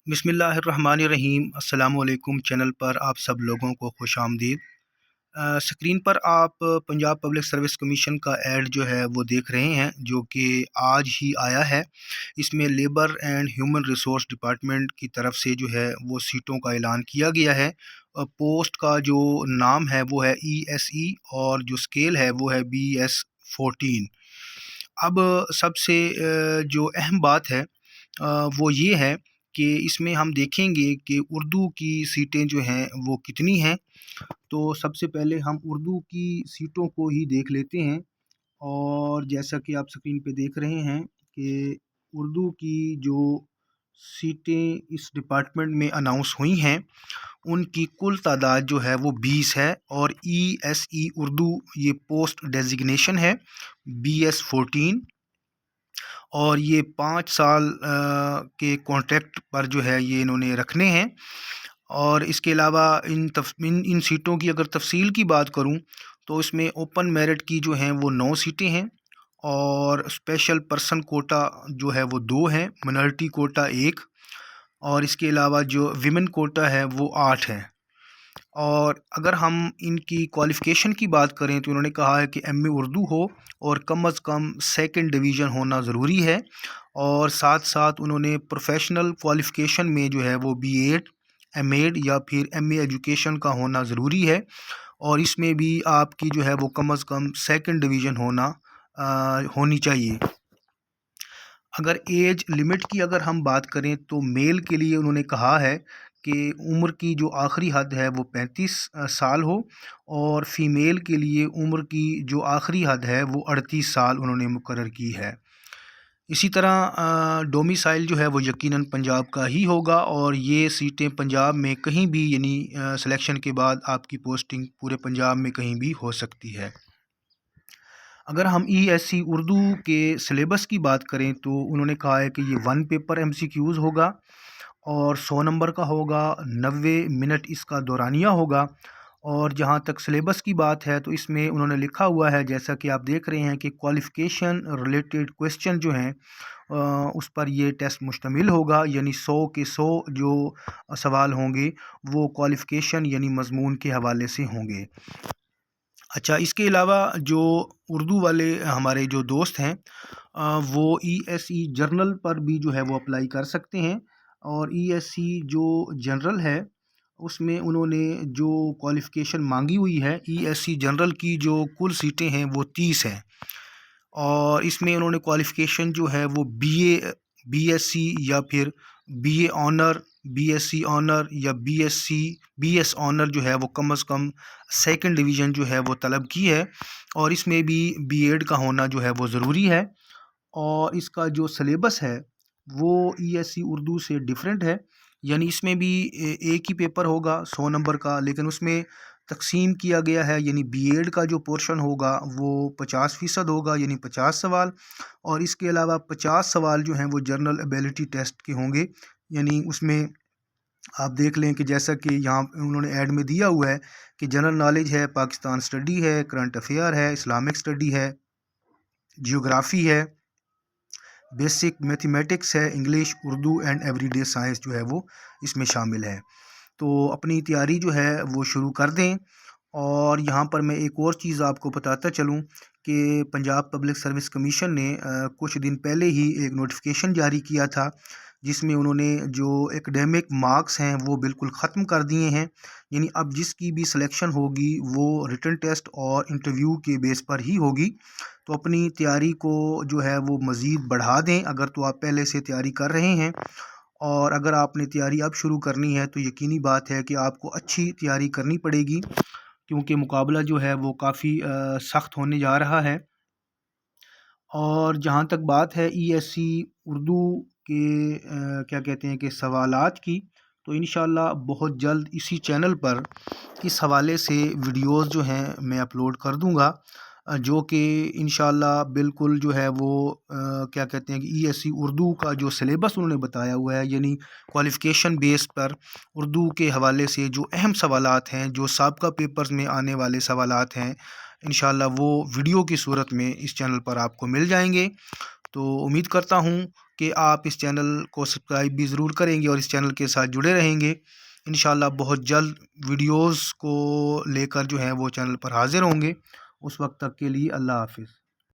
بسم اللہ الرحمن الرحیم۔ السلام علیکم، چینل پر آپ سب لوگوں کو خوش آمدید۔ اسکرین پر آپ پنجاب پبلک سروس کمیشن کا ایڈ جو ہے وہ دیکھ رہے ہیں، جو کہ آج ہی آیا ہے۔ اس میں labour and human resource department کی طرف سے جو ہے وہ سیٹوں کا اعلان کیا گیا ہے۔ پوسٹ کا جو نام ہے وہ ہے ESE اور جو اسکیل ہے وہ ہے BS14۔ اب سب سے جو اہم بات ہے وہ یہ ہے کہ اس میں ہم دیکھیں گے کہ اردو کی سیٹیں جو ہیں وہ کتنی ہیں۔ تو سب سے پہلے ہم اردو کی سیٹوں کو ہی دیکھ لیتے ہیں، اور جیسا کہ آپ اسکرین پہ دیکھ رہے ہیں کہ اردو کی جو سیٹیں اس ڈپارٹمنٹ میں اناؤنس ہوئی ہیں ان کی کل تعداد جو ہے وہ 20 ہے، اور ESE اردو یہ پوسٹ ڈیزگنیشن ہے BS14، اور یہ 5 سال کے کانٹریکٹ پر جو ہے یہ انہوں نے رکھنے ہیں۔ اور اس کے علاوہ ان سیٹوں کی اگر تفصیل کی بات کروں تو اس میں اوپن میرٹ کی جو ہیں وہ 9 سیٹیں ہیں، اور اسپیشل پرسن کوٹا جو ہے وہ 2 ہیں، منارٹی کوٹا 1، اور اس کے علاوہ جو ویمن کوٹا ہے وہ 8 ہے۔ اور اگر ہم ان کی کوالیفیکیشن کی بات کریں تو انہوں نے کہا ہے کہ MA اردو ہو اور کم از کم 2nd ڈویژن ہونا ضروری ہے، اور ساتھ ساتھ انہوں نے پروفیشنل کوالیفیکیشن میں جو ہے وہ BA MA یا پھر MA ایجوکیشن کا ہونا ضروری ہے، اور اس میں بھی آپ کی جو ہے وہ کم از کم 2nd ڈویژن ہونی چاہیے۔ اگر ایج لمٹ کی اگر ہم بات کریں تو میل کے لیے انہوں نے کہا ہے کہ عمر کی جو آخری حد ہے وہ 35 سال ہو، اور فیمیل کے لیے عمر کی جو آخری حد ہے وہ 38 سال انہوں نے مقرر کی ہے۔ اسی طرح ڈومیسائل جو ہے وہ یقیناً پنجاب کا ہی ہوگا، اور یہ سیٹیں پنجاب میں کہیں بھی، یعنی سلیکشن کے بعد آپ کی پوسٹنگ پورے پنجاب میں کہیں بھی ہو سکتی ہے۔ اگر ہم ESE اردو کے سلیبس کی بات کریں تو انہوں نے کہا ہے کہ یہ 1 پیپر MCQs ہوگا، اور 100 نمبر کا ہوگا، 90 منٹ اس کا دورانیہ ہوگا۔ اور جہاں تک سلیبس کی بات ہے تو اس میں انہوں نے لکھا ہوا ہے، جیسا کہ آپ دیکھ رہے ہیں، کہ کوالیفیکیشن ریلیٹڈ کویسچن جو ہیں اس پر یہ ٹیسٹ مشتمل ہوگا، یعنی 100 کے 100 جو سوال ہوں گے وہ کوالیفیکیشن یعنی مضمون کے حوالے سے ہوں گے۔ اچھا، اس کے علاوہ جو اردو والے ہمارے جو دوست ہیں وہ ESE جرنل پر بھی جو ہے وہ اپلائی کر سکتے ہیں، اور ESE جو جنرل ہے اس میں انہوں نے جو کوالیفیکیشن مانگی ہوئی ہے، ESE جنرل کی جو کل سیٹیں ہیں وہ 30 ہیں، اور اس میں انہوں نے کوالیفیکیشن جو ہے وہ BSc یا پھر BA آنر، BSc آنر یا BS آنر جو ہے وہ کم از کم 2nd ڈویژن جو ہے وہ طلب کی ہے، اور اس میں بھی BEd کا ہونا جو ہے وہ ضروری ہے۔ اور اس کا جو سلیبس ہے وہ ESE اردو سے ڈیفرنٹ ہے، یعنی اس میں بھی ایک ہی پیپر ہوگا 100 نمبر کا، لیکن اس میں تقسیم کیا گیا ہے، یعنی BEd کا جو پورشن ہوگا وہ 50% ہوگا، یعنی 50 سوال، اور اس کے علاوہ 50 سوال جو ہیں وہ جنرل ایبیلٹی ٹیسٹ کے ہوں گے۔ یعنی اس میں آپ دیکھ لیں کہ جیسا کہ یہاں انہوں نے ایڈ میں دیا ہوا ہے کہ جنرل نالج ہے، پاکستان اسٹڈی ہے، کرنٹ افیئر ہے، اسلامک اسٹڈی ہے، جیوگرافی ہے، بیسک میتھمیٹکس ہے، English, Urdu and every day science جو ہے وہ اس میں شامل ہے۔ تو اپنی تیاری جو ہے وہ شروع کر دیں۔ اور یہاں پر میں ایک اور چیز آپ کو بتاتا چلوں کہ پنجاب پبلک سروس کمیشن نے کچھ دن پہلے ہی ایک نوٹیفیکیشن جاری کیا تھا، جس میں انہوں نے جو ایکڈیمک مارکس ہیں وہ بالکل ختم کر دیے ہیں، یعنی اب جس کی بھی سلیکشن ہوگی وہ ریٹن ٹیسٹ اور انٹرویو کے بیس پر ہی ہوگی۔ تو اپنی تیاری کو جو ہے وہ مزید بڑھا دیں اگر تو آپ پہلے سے تیاری کر رہے ہیں، اور اگر آپ نے تیاری اب شروع کرنی ہے تو یقینی بات ہے کہ آپ کو اچھی تیاری کرنی پڑے گی، کیونکہ مقابلہ جو ہے وہ کافی سخت ہونے جا رہا ہے۔ اور جہاں تک بات ہے ESE اردو کے کیا کہتے ہیں کہ سوالات کی، تو انشاءاللہ بہت جلد اسی چینل پر اس حوالے سے ویڈیوز جو ہیں میں اپلوڈ کر دوں گا، جو کہ انشاءاللہ بالکل جو ہے وہ کیا کہتے ہیں کہ ESE اردو کا جو سلیبس انہوں نے بتایا ہوا ہے، یعنی کوالیفیکیشن بیس پر اردو کے حوالے سے جو اہم سوالات ہیں، جو سابقہ پیپرز میں آنے والے سوالات ہیں، انشاءاللہ وہ ویڈیو کی صورت میں اس چینل پر آپ کو مل جائیں گے۔ تو امید کرتا ہوں کہ آپ اس چینل کو سبسکرائب بھی ضرور کریں گے اور اس چینل کے ساتھ جڑے رہیں گے۔ انشاءاللہ بہت جلد ویڈیوز کو لے کر جو ہیں وہ چینل پر حاضر ہوں گے۔ اس وقت تک کے لیے اللہ حافظ۔